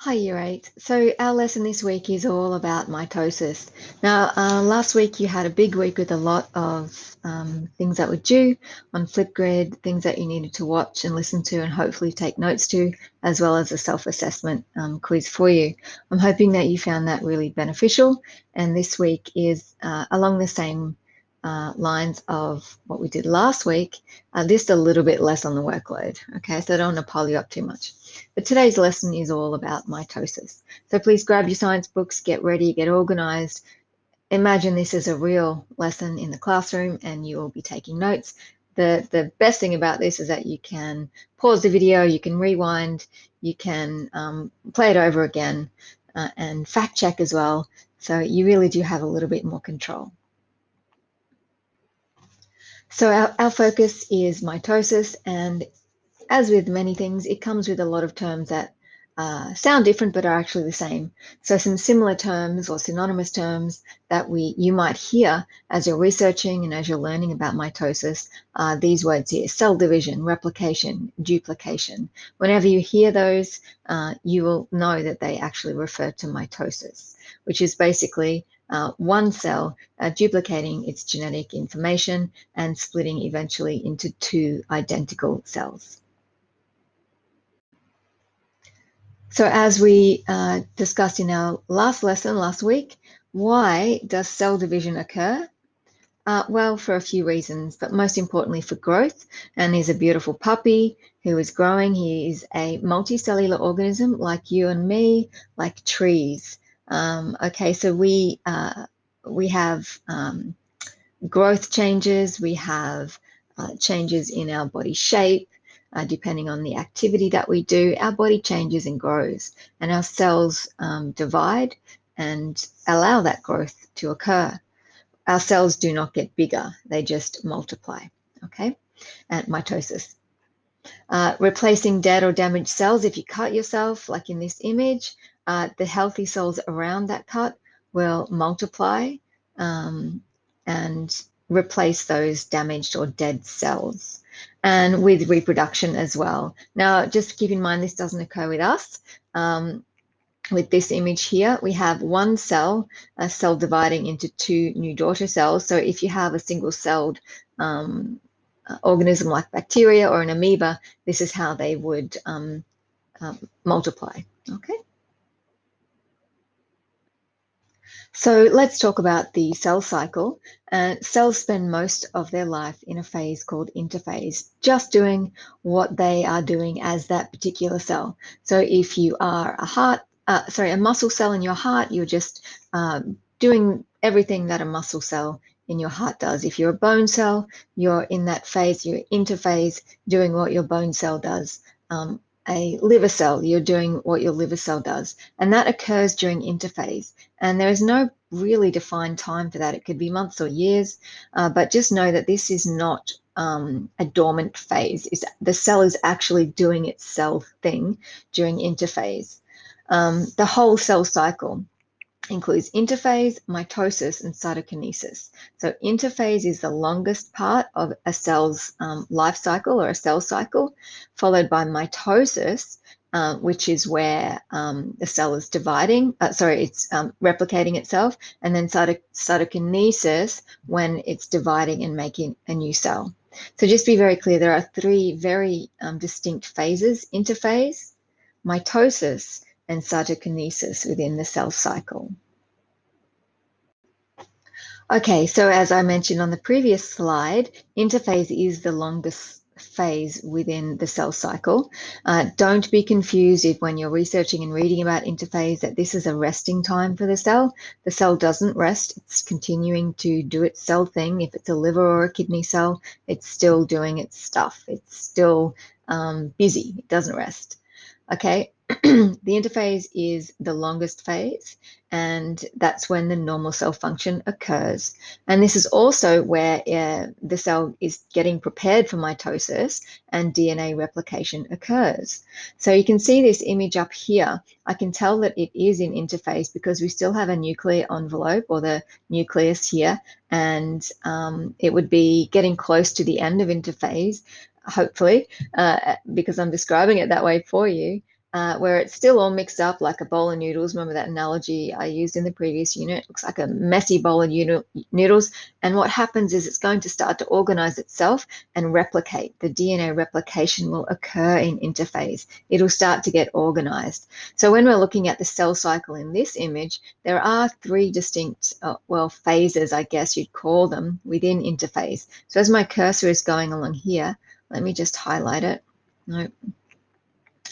Hi, Year 8. So our lesson this week is all about mitosis. Now, last week you had a big week with a lot of things that were due on Flipgrid, things that you needed to watch and listen to and hopefully take notes to, as well as a self-assessment quiz for you. I'm hoping that you found that really beneficial, and this week is along the same lines of what we did last week, just a little bit less on the workload. Okay, so I don't want to pile you up too much. But today's lesson is all about mitosis. So please grab your science books, get ready, get organized. Imagine this as a real lesson in the classroom and you will be taking notes. The best thing about this is that you can pause the video, you can rewind, you can play it over again and fact check as well. So you really do have a little bit more control. So our focus is mitosis, and as with many things, it comes with a lot of terms that sound different but are actually the same. So some similar terms or synonymous terms that you might hear as you're researching and as you're learning about mitosis are these words here: cell division, replication, duplication. Whenever you hear those, you will know that they actually refer to mitosis, which is basically one cell duplicating its genetic information and splitting eventually into two identical cells. So as we discussed in our last lesson last week, why does cell division occur? Well, for a few reasons, but most importantly for growth. And here's a beautiful puppy who is growing. He is a multicellular organism like you and me, like trees. Okay, so we have growth changes, we have changes in our body shape, depending on the activity that we do. Our body changes and grows, and our cells divide and allow that growth to occur. Our cells do not get bigger, they just multiply, okay? And mitosis. Replacing dead or damaged cells. If you cut yourself, like in this image, the healthy cells around that cut will multiply and replace those damaged or dead cells. And with reproduction as well. Now, just keep in mind, this doesn't occur with us. With this image here, we have one cell, a cell dividing into two new daughter cells. So if you have a single-celled organism like bacteria or an amoeba, this is how they would multiply, okay? So let's talk about the cell cycle. Cells spend most of their life in a phase called interphase, just doing what they are doing as that particular cell. So if you are a muscle cell in your heart, you're just doing everything that a muscle cell in your heart does. If you're a bone cell, you're in that phase, you're interphase, doing what your bone cell does. A liver cell, you're doing what your liver cell does, and that occurs during interphase. And there is no really defined time for that. It could be months or years, but just know that this is not a dormant phase. The cell is actually doing its cell thing during interphase. The whole cell cycle includes interphase, mitosis, and cytokinesis. So interphase is the longest part of a cell's life cycle or a cell cycle, followed by mitosis, which is where the cell is dividing, it's replicating itself, and then cytokinesis when it's dividing and making a new cell. So just be very clear, there are three very distinct phases: interphase, mitosis, and cytokinesis within the cell cycle. Okay, so as I mentioned on the previous slide, interphase is the longest phase within the cell cycle. Don't be confused if when you're researching and reading about interphase that this is a resting time for the cell. The cell doesn't rest, it's continuing to do its cell thing. If it's a liver or a kidney cell, it's still doing its stuff. It's still busy, it doesn't rest. Okay, the interphase is the longest phase, and that's when the normal cell function occurs. And this is also where the cell is getting prepared for mitosis and DNA replication occurs. So you can see this image up here. I can tell that it is in interphase because we still have a nuclear envelope or the nucleus here, and it would be getting close to the end of interphase, hopefully, because I'm describing it that way for you. where it's still all mixed up like a bowl of noodles. Remember that analogy I used in the previous unit? It looks like a messy bowl of noodles. And what happens is it's going to start to organize itself and replicate. The DNA replication will occur in interphase. It'll start to get organized. So when we're looking at the cell cycle in this image, there are three distinct, phases, I guess you'd call them, within interphase. So as my cursor is going along here, let me just highlight it. No.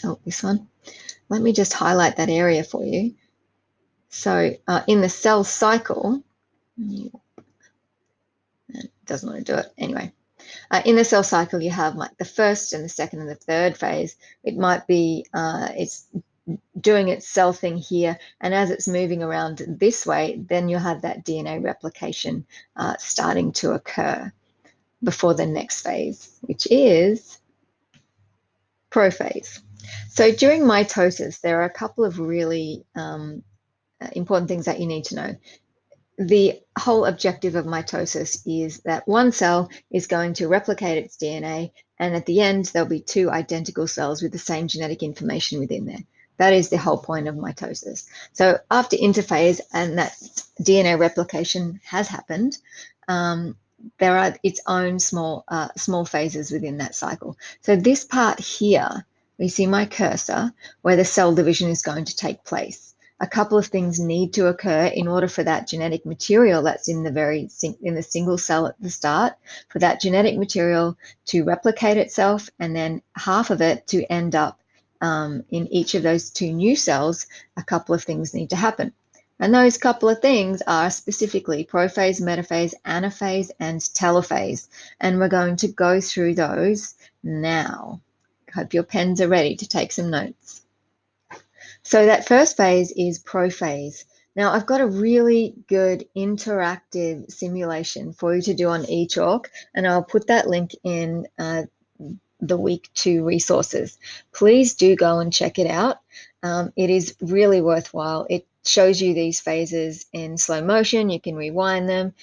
Oh, this one. Let me just highlight that area for you. So in the cell cycle, it doesn't want to do it anyway. In the cell cycle, you have like the first and the second and the third phase. It might be it's doing its cell thing here, and as it's moving around this way, then you'll have that DNA replication starting to occur before the next phase, which is prophase. So during mitosis, there are a couple of really important things that you need to know. The whole objective of mitosis is that one cell is going to replicate its DNA, and at the end, there'll be two identical cells with the same genetic information within there. That is the whole point of mitosis. So after interphase and that DNA replication has happened, there are its own small phases within that cycle. So this part here, we see my cursor, where the cell division is going to take place. A couple of things need to occur in order for that genetic material that's in the single cell at the start, for that genetic material to replicate itself, and then half of it to end up in each of those two new cells. A couple of things need to happen. And those couple of things are specifically prophase, metaphase, anaphase, and telophase. And we're going to go through those now. Hope your pens are ready to take some notes. So that first phase is prophase. Now I've got a really good interactive simulation for you to do on eChalk, and I'll put that link in the week 2 resources. Please do go and check it out. It is really worthwhile. It shows you these phases in slow motion. You can rewind them.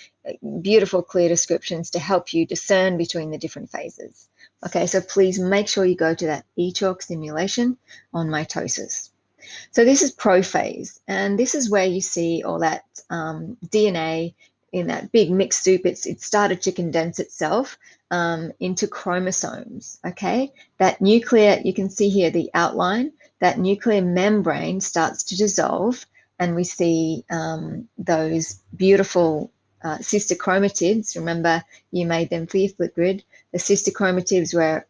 Beautiful, clear descriptions to help you discern between the different phases. Okay, so please make sure you go to that eChalk simulation on mitosis. So this is prophase, and this is where you see all that DNA in that big mixed soup. It started to condense itself into chromosomes, okay? That nuclear, you can see here the outline, that nuclear membrane starts to dissolve, and we see those beautiful sister chromatids. Remember, you made them for your flip grid. The sister chromatids were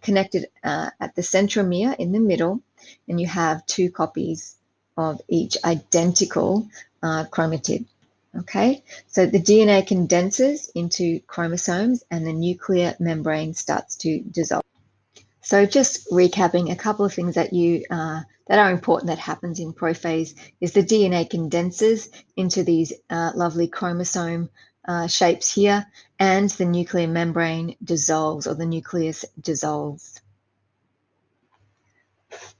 connected at the centromere in the middle, and you have two copies of each identical chromatid. Okay, so the DNA condenses into chromosomes and the nuclear membrane starts to dissolve. So just recapping, a couple of things that are important that happens in prophase is the DNA condenses into these lovely chromosome shapes here, and the nuclear membrane dissolves, or the nucleus dissolves.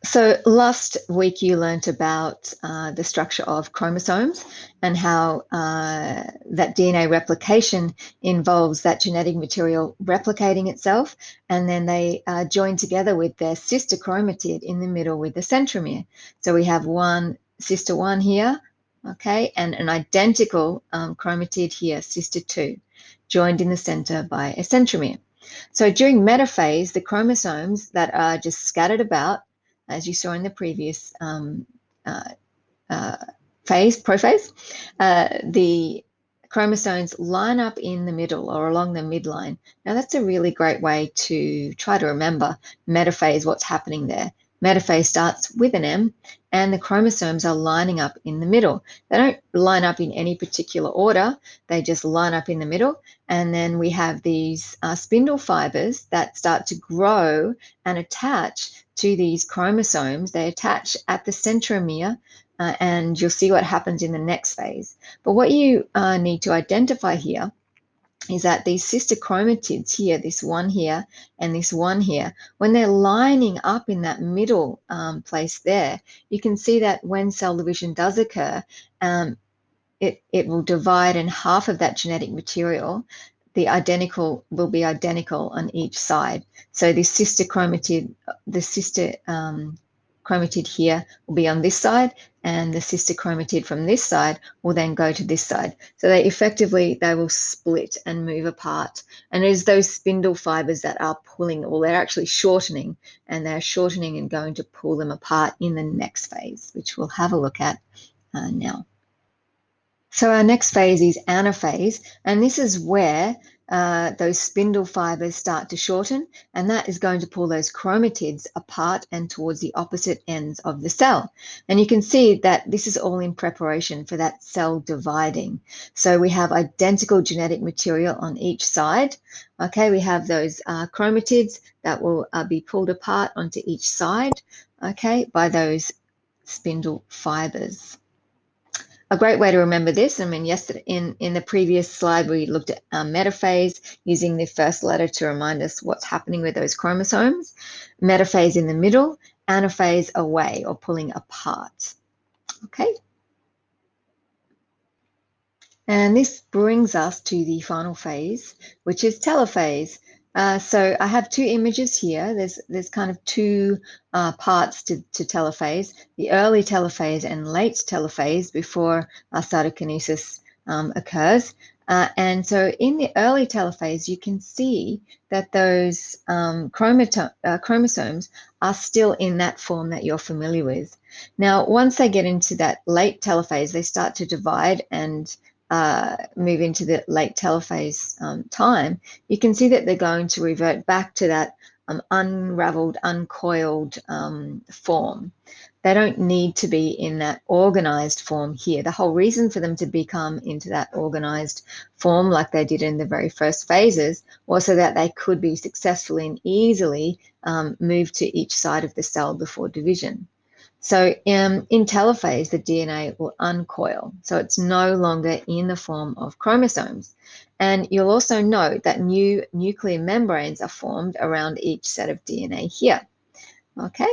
So last week you learnt about the structure of chromosomes and how that DNA replication involves that genetic material replicating itself, and then they join together with their sister chromatid in the middle with the centromere. So we have one sister 1 here, okay, and an identical chromatid here, sister 2, joined in the center by a centromere. So during metaphase, the chromosomes that are just scattered about, as you saw in the previous prophase, the chromosomes line up in the middle or along the midline. Now that's a really great way to try to remember metaphase, what's happening there. Metaphase starts with an M, and the chromosomes are lining up in the middle. They don't line up in any particular order, they just line up in the middle, and then we have these spindle fibers that start to grow and attach to these chromosomes. They attach at the centromere, and you'll see what happens in the next phase. But what you need to identify here is that these sister chromatids here, this one here and this one here, when they're lining up in that middle place there, you can see that when cell division does occur, it will divide, and half of that genetic material, the identical, will be identical on each side. So this sister chromatid, the sister chromatid here will be on this side, and the sister chromatid from this side will then go to this side. So they will split and move apart. And it is those spindle fibers that are pulling, or they're actually shortening, and they're shortening and going to pull them apart in the next phase, which we'll have a look at now. So our next phase is anaphase, and this is where those spindle fibers start to shorten, and that is going to pull those chromatids apart and towards the opposite ends of the cell. And you can see that this is all in preparation for that cell dividing. So we have identical genetic material on each side. Okay, we have those chromatids that will be pulled apart onto each side, okay, by those spindle fibers. A great way to remember this, I mean, yesterday in the previous slide, we looked at metaphase using the first letter to remind us what's happening with those chromosomes. Metaphase in the middle, anaphase away or pulling apart. Okay. And this brings us to the final phase, which is telophase. So I have two images here. There's kind of two parts to telophase, the early telophase and late telophase before cytokinesis occurs. And so in the early telophase, you can see that those chromosomes are still in that form that you're familiar with. Now, once they get into that late telophase, they start to divide and move into the late telophase time, you can see that they're going to revert back to that unraveled, uncoiled form. They don't need to be in that organized form here. The whole reason for them to become into that organized form like they did in the very first phases was so that they could be successfully and easily moved to each side of the cell before division. So in telophase, the DNA will uncoil. So it's no longer in the form of chromosomes. And you'll also note that new nuclear membranes are formed around each set of DNA here. Okay.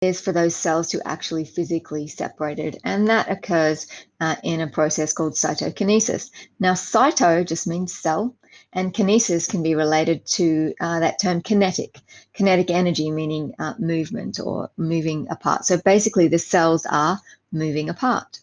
Is for those cells to actually physically separated, and that occurs in a process called cytokinesis. Now, cyto just means cell, and kinesis can be related to that term kinetic energy, meaning movement or moving apart. So basically, the cells are moving apart.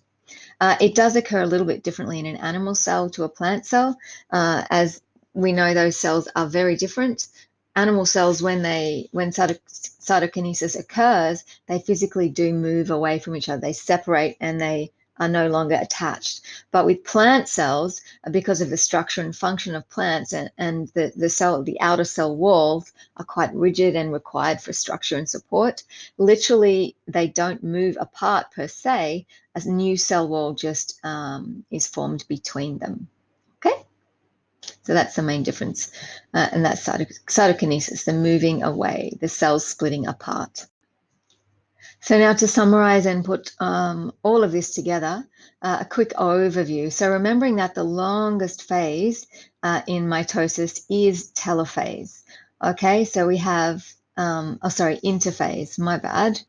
It does occur a little bit differently in an animal cell to a plant cell, as we know those cells are very different. Animal cells, when cytokinesis occurs, they physically do move away from each other. They separate and they are no longer attached. But with plant cells, because of the structure and function of plants and the outer cell walls are quite rigid and required for structure and support, literally they don't move apart per se. A new cell wall just is formed between them. Okay. So that's the main difference, and that's cytokinesis, the moving away, the cells splitting apart. So now to summarize and put all of this together, a quick overview. So remembering that the longest phase in mitosis is telophase. Okay, so we have, interphase, my bad.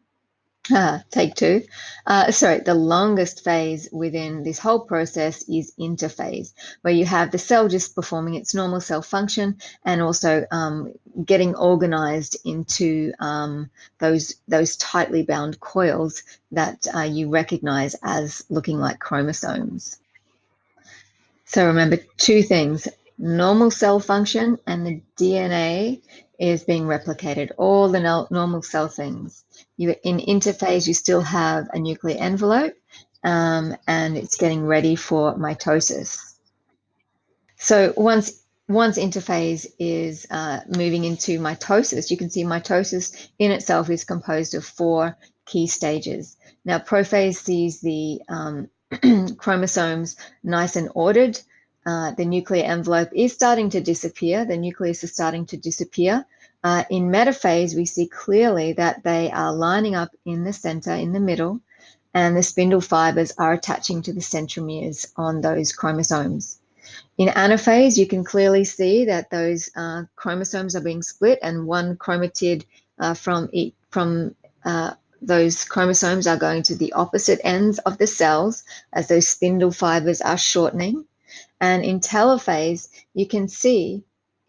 Take two. The longest phase within this whole process is interphase, where you have the cell just performing its normal cell function and also getting organized into those tightly bound coils that you recognize as looking like chromosomes. So remember two things: normal cell function and the DNA is being replicated, all the normal cell things. In interphase, you still have a nuclear envelope and it's getting ready for mitosis. So once interphase is moving into mitosis, you can see mitosis in itself is composed of 4 key stages. Now, prophase sees the chromosomes nice and ordered. The nuclear envelope is starting to disappear. The nucleus is starting to disappear. In metaphase, we see clearly that they are lining up in the center, in the middle, and the spindle fibers are attaching to the centromeres on those chromosomes. In anaphase, you can clearly see that those chromosomes are being split, and one chromatid from those chromosomes are going to the opposite ends of the cells as those spindle fibers are shortening. And in telophase, you can see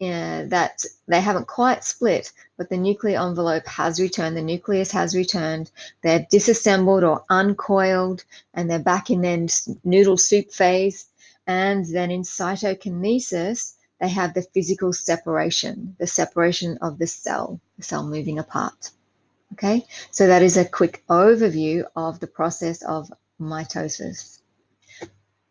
that they haven't quite split, but the nuclear envelope has returned, the nucleus has returned, they're disassembled or uncoiled, and they're back in their noodle soup phase. And then in cytokinesis, they have the physical separation, the separation of the cell moving apart. Okay, so that is a quick overview of the process of mitosis.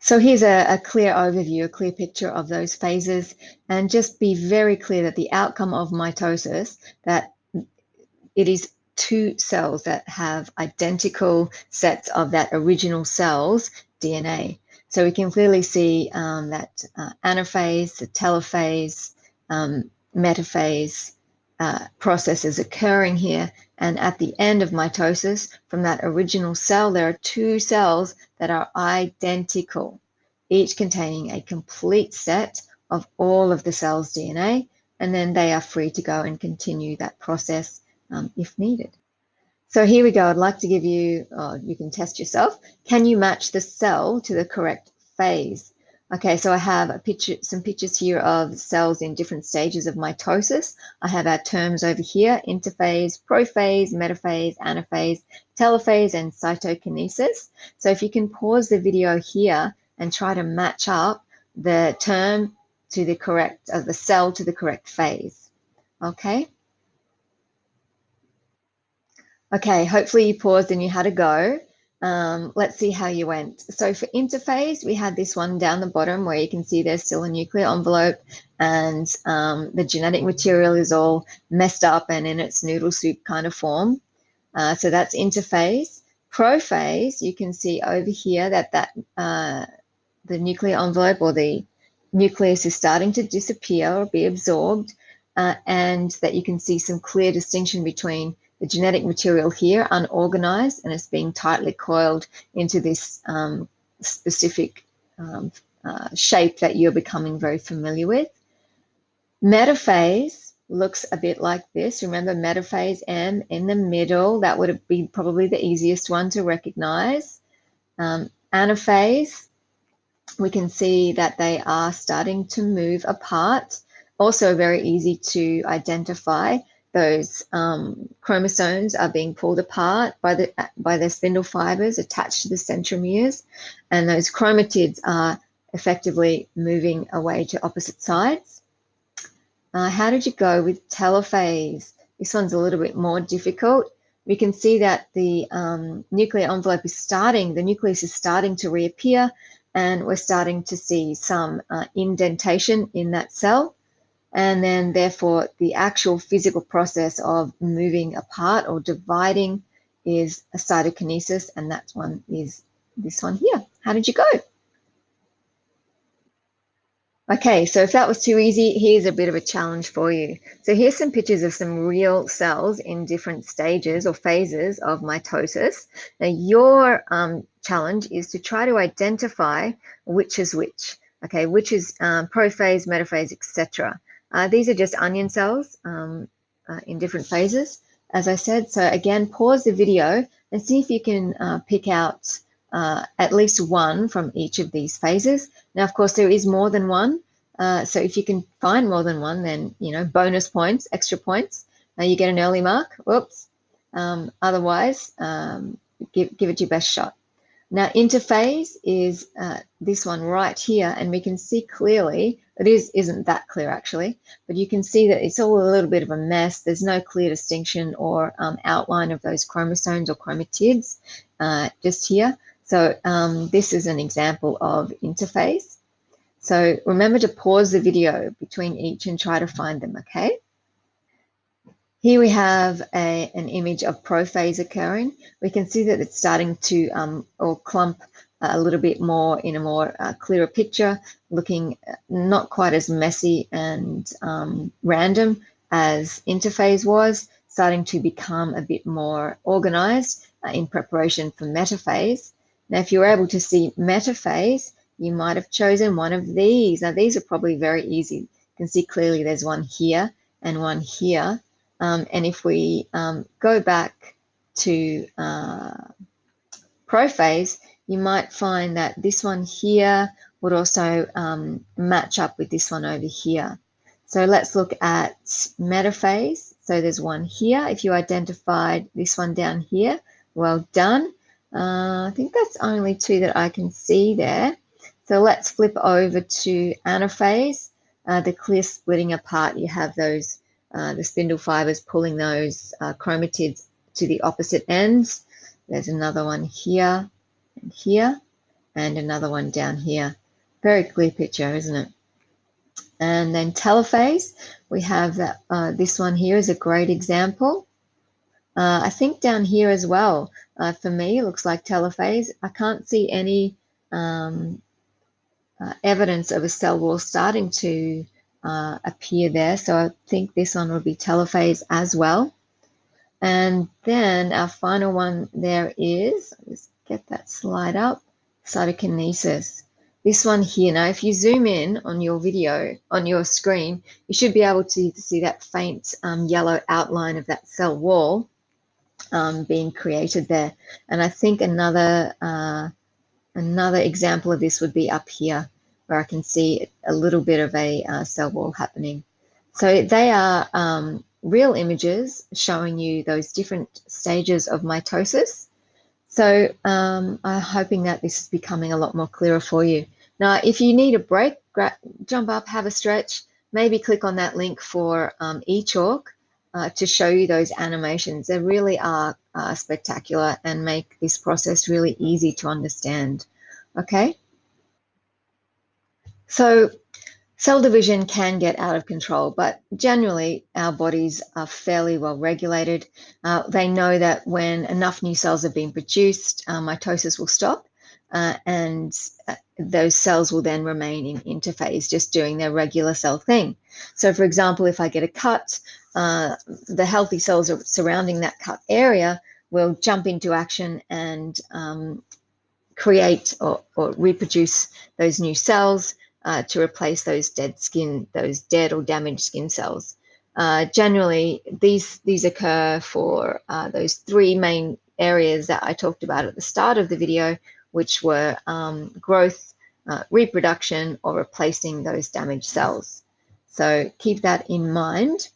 So here's a clear overview, a clear picture of those phases, and just be very clear that the outcome of mitosis, that it is two cells that have identical sets of that original cell's DNA. So we can clearly see that anaphase, the telophase, metaphase processes occurring here. And at the end of mitosis, from that original cell, there are two cells that are identical, each containing a complete set of all of the cell's DNA, and then they are free to go and continue that process if needed. So here we go. I'd like to give you, you can test yourself. Can you match the cell to the correct phase? Okay, so I have some pictures here of cells in different stages of mitosis. I have our terms over here: interphase, prophase, metaphase, anaphase, telophase, and cytokinesis. So if you can pause the video here and try to match up the term to the correct, the cell to the correct phase. Okay. Okay, hopefully you paused and you had a go. Let's see how you went. So for interphase, we had this one down the bottom where you can see there's still a nuclear envelope and the genetic material is all messed up and in its noodle soup kind of form. So that's interphase. Prophase, you can see over here that the nuclear envelope or the nucleus is starting to disappear or be absorbed, and that you can see some clear distinction between the genetic material here, unorganized, and it's being tightly coiled into this specific shape that you're becoming very familiar with. Metaphase looks a bit like this. Remember metaphase M in the middle, that would be probably the easiest one to recognize. Anaphase, we can see that they are starting to move apart. Also very easy to identify. Those chromosomes are being pulled apart by their spindle fibers attached to the centromeres, and those chromatids are effectively moving away to opposite sides. How did you go with telophase? This one's a little bit more difficult. We can see that the nuclear envelope is starting, the nucleus is starting to reappear, and we're starting to see some indentation in that cell. And then therefore the actual physical process of moving apart or dividing is a cytokinesis, and that one is this one here. How did you go? Okay, so if that was too easy, here's a bit of a challenge for you. So here's some pictures of some real cells in different stages or phases of mitosis. Now your challenge is to try to identify which is which. Okay, which is prophase, metaphase, etc. These are just onion cells in different phases, as I said. So again, pause the video and see if you can pick out at least one from each of these phases. Now, of course, there is more than one. So if you can find more than one, then, you know, bonus points, extra points. You get an early mark. Whoops. Otherwise, give it your best shot. Now, interphase is this one right here, and we can see clearly, it isn't that clear actually, but you can see that it's all a little bit of a mess. There's no clear distinction or outline of those chromosomes or chromatids just here. So this is an example of interphase. So remember to pause the video between each and try to find them, okay? Here we have an image of prophase occurring. We can see that it's starting to or clump a little bit more in a more clearer picture, looking not quite as messy and random as interphase was, starting to become a bit more organized in preparation for metaphase. Now, if you're able to see metaphase, you might have chosen one of these. Now, these are probably very easy. You can see clearly there's one here and one here. And if we go back to prophase, you might find that this one here would also match up with this one over here. So let's look at metaphase. So there's one here. If you identified this one down here, well done. I think that's only two that I can see there. So let's flip over to anaphase. The clear splitting apart, you have those, the spindle fibers pulling those chromatids to the opposite ends. There's another one here and here, and another one down here. Very clear picture, isn't it? And then telophase, we have that, this one here is a great example. I think down here as well, for me, it looks like telophase. I can't see any evidence of a cell wall starting to appear there. So I think this one would be telophase as well. And then our final one there is, let's get that slide up, cytokinesis. This one here, now if you zoom in on your video, on your screen, you should be able to see that faint yellow outline of that cell wall being created there. And I think another example of this would be up here, where I can see a little bit of a cell wall happening. So they are real images showing you those different stages of mitosis. So I'm hoping that this is becoming a lot more clearer for you. Now, if you need a break, jump up, have a stretch, maybe click on that link for eChalk to show you those animations. They really are spectacular and make this process really easy to understand. Okay? So cell division can get out of control, but generally our bodies are fairly well regulated. They know that when enough new cells have been produced, mitosis will stop, and those cells will then remain in interphase, just doing their regular cell thing. So for example, if I get a cut, the healthy cells surrounding that cut area will jump into action and create or reproduce those new cells to replace those dead or damaged skin cells. Generally, these occur for those three main areas that I talked about at the start of the video, which were growth, reproduction, or replacing those damaged cells. So keep that in mind.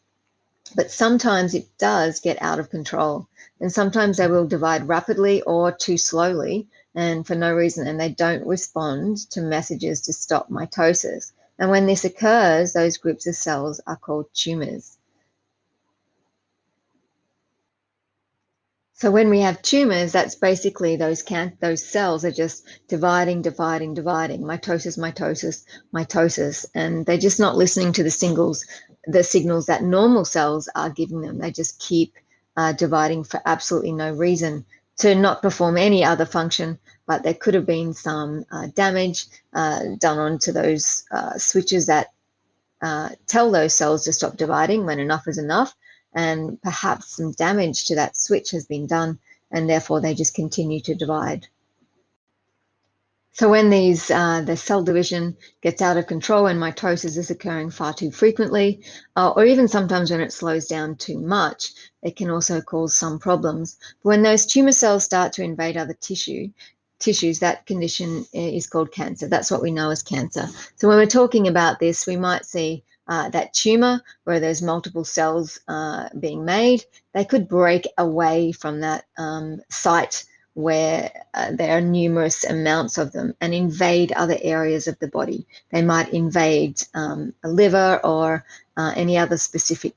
But sometimes it does get out of control, and sometimes they will divide rapidly or too slowly and for no reason, and they don't respond to messages to stop mitosis. And when this occurs, those groups of cells are called tumors. So when we have tumors, that's basically those cells are just dividing, mitosis, mitosis, mitosis, and they're just not listening to the signals that normal cells are giving them. They just keep dividing for absolutely no reason, to not perform any other function, but there could have been some damage done onto those switches that tell those cells to stop dividing when enough is enough, and perhaps some damage to that switch has been done, and therefore they just continue to divide. So when the cell division gets out of control and mitosis is occurring far too frequently, or even sometimes when it slows down too much, it can also cause some problems. But when those tumor cells start to invade other tissues, that condition is called cancer. That's what we know as cancer. So when we're talking about this, we might see that tumor where there's multiple cells being made. They could break away from that site where there are numerous amounts of them and invade other areas of the body. They might invade a liver or any other specific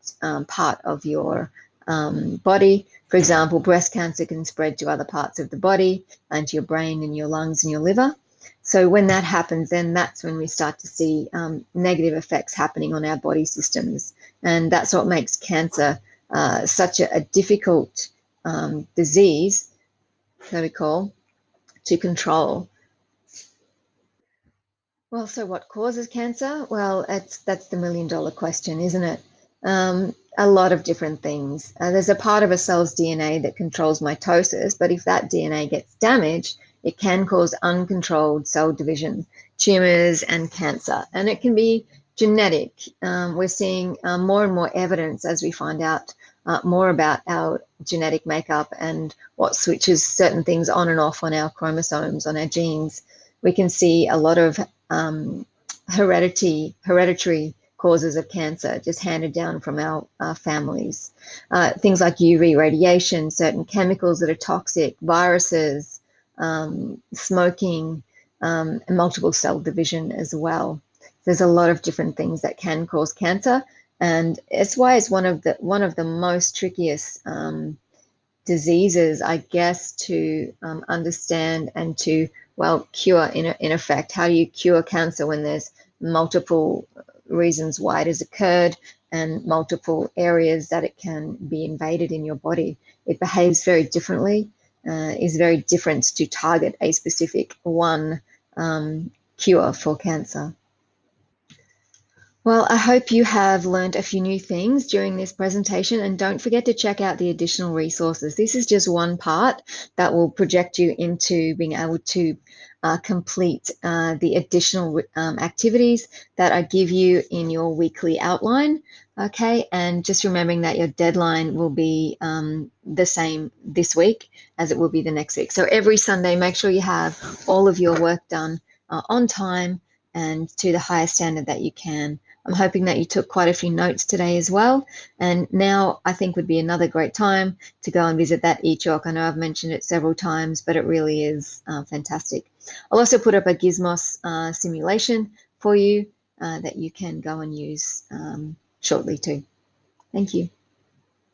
part of your body. For example, breast cancer can spread to other parts of the body and to your brain and your lungs and your liver. So when that happens, then that's when we start to see negative effects happening on our body systems. And that's what makes cancer such a difficult disease, that we call, to control. Well, so what causes cancer? Well, that's the million-dollar question, isn't it? A lot of different things. There's a part of a cell's DNA that controls mitosis, but if that DNA gets damaged, it can cause uncontrolled cell division, tumors, and cancer. And it can be genetic. We're seeing more and more evidence as we find out more about our genetic makeup and what switches certain things on and off on our chromosomes, on our genes. We can see a lot of hereditary causes of cancer, just handed down from our families. Things like UV radiation, certain chemicals that are toxic, viruses, smoking, and multiple cell division as well. There's a lot of different things that can cause cancer, and it's why it's one of the most trickiest diseases, I guess, to understand and to, well, cure in effect. How do you cure cancer when there's multiple reasons why it has occurred and multiple areas that it can be invaded in your body? It behaves very differently, is very different to target a specific one cure for cancer. Well, I hope you have learned a few new things during this presentation, and don't forget to check out the additional resources. This is just one part that will project you into being able to complete the additional activities that I give you in your weekly outline. Okay, and just remembering that your deadline will be the same this week as it will be the next week. So every Sunday, make sure you have all of your work done on time and to the highest standard that you can. I'm hoping that you took quite a few notes today as well. And now I think would be another great time to go and visit that eChalk. I know I've mentioned it several times, but it really is fantastic. I'll also put up a Gizmos simulation for you that you can go and use shortly too. Thank you.